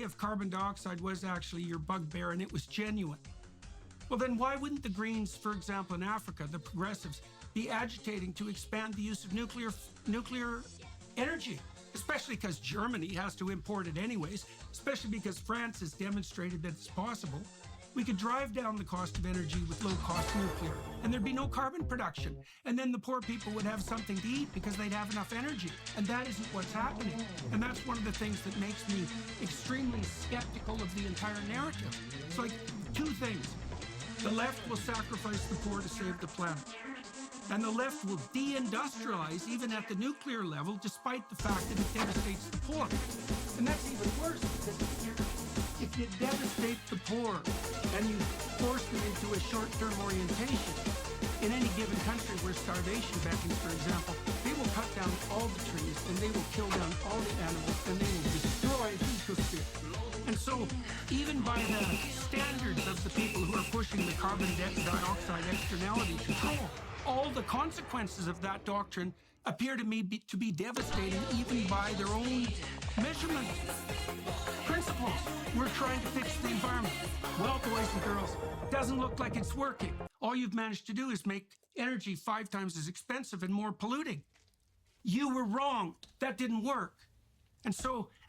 if carbon dioxide was actually your bugbear and it was genuine, well, then why wouldn't the Greens, for example, in Africa, the progressives, be agitating to expand the use of nuclear energy? Especially because Germany has to import it anyways, especially because France has demonstrated that it's possible. We could drive down the cost of energy with low-cost nuclear, and there'd be no carbon production. And then the poor people would have something to eat because they'd have enough energy. And that isn't what's happening. And that's one of the things that makes me extremely skeptical of the entire narrative. It's like two things. The left will sacrifice the poor to save the planet. And the left will deindustrialize even at the nuclear level, despite the fact that it devastates the poor. And that's even worse, because if you devastate the poor and you force them into a short-term orientation, in any given country where starvation beckons, for example, they will cut down all the trees and they will kill down all the animals and they will destroy the ecosystem. And so, even by the standards of the people who are pushing the carbon dioxide externality control, all the consequences of that doctrine appear to me to be devastating, even by their own measurement principles. We're trying to fix the environment. Well, boys and girls, it doesn't look like it's working. All you've managed to do is make energy 5 times as expensive and more polluting. You were wrong. That didn't work. And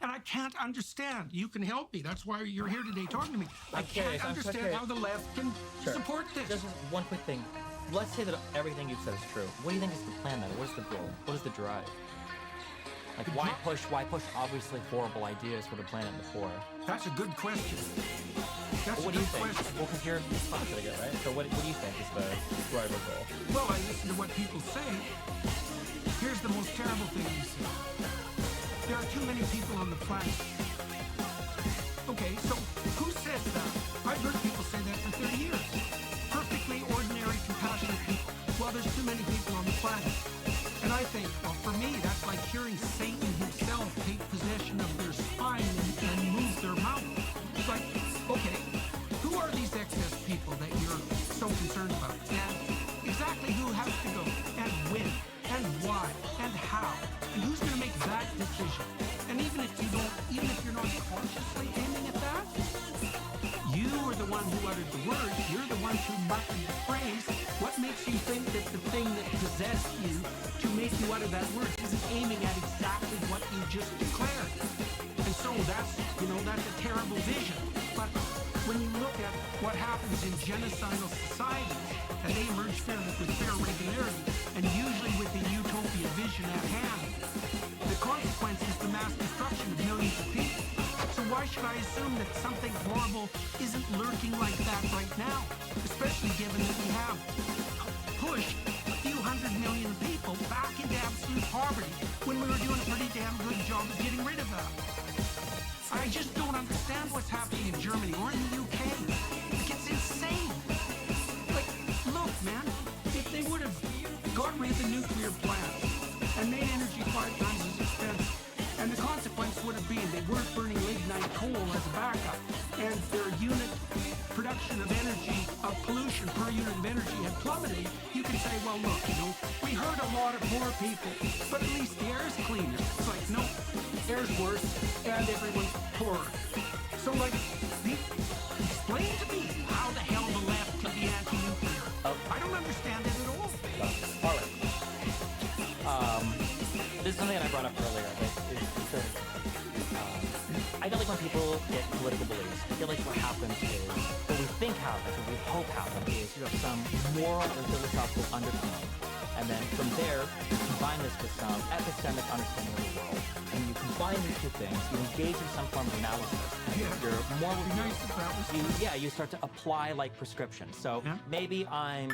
I can't understand. You can help me. That's why you're here today talking to me. I can't understand how the left can support this. Just one quick thing. Let's say that everything you've said is true. What do you think is the plan then? What is the goal? What is the drive? Like, why push obviously horrible ideas for the planet and the poor? That's a good question. What do you think? Well, because you're sponsoring it, right? So what do you think is the driver goal? Well, I listen to what people say. Here's the most terrible thing you say. There are too many people on the planet. Okay, so who says that? I've heard people say that for 30 years. Perfectly ordinary, compassionate people. Well, there's too many people on the planet. And I think, well, for me, that's like hearing Satan himself take possession of their spine and move their mouth. It's like, okay, who are these excess people that you're so concerned about? And exactly who has to go? And when? And why? And how? And who's going to make that decision? And even if you're not consciously aiming at that, you are the one who uttered the words. You're the one who muttered the phrase. What makes you think that the thing that possessed you to make you utter that word isn't aiming at exactly what you just declared? And so that's a terrible vision. But when you look at what happens in genocidal societies, and they emerge with fair regularity, and usually with the utopia vision at hand, the consequence is the mass destruction of millions of people. So why should I assume that something horrible isn't lurking like that right now? Especially given that we have pushed a few 100 million people back into absolute poverty when we were doing a pretty damn good job of getting rid of that. I just don't understand what's happening in Germany or in the UK. Like, it's insane. Like, look, man, if they would have got rid of the nuclear plants and made energy 5 times as expensive, and the consequence would have been they weren't burning lignite coal as a backup, and their unit production of energy, of pollution per unit of energy had plummeted, you can say, well, look, we hurt a lot of poor people, but at least the air is cleaner. It's like, no, air's worse, and everyone's poorer. So, like, explain to me how the hell the left can be anti-nuclear. I don't understand it at all. All right. This is something that I brought up earlier. I feel like when people get political beliefs, I feel like what happens is, what we think happens, what we hope happens is you have some moral or philosophical undertone, and then from there, you combine this with some epistemic understanding of the world, and you combine these two things, you engage in some form of analysis, and your moral view, you start to apply like prescriptions. So maybe I'm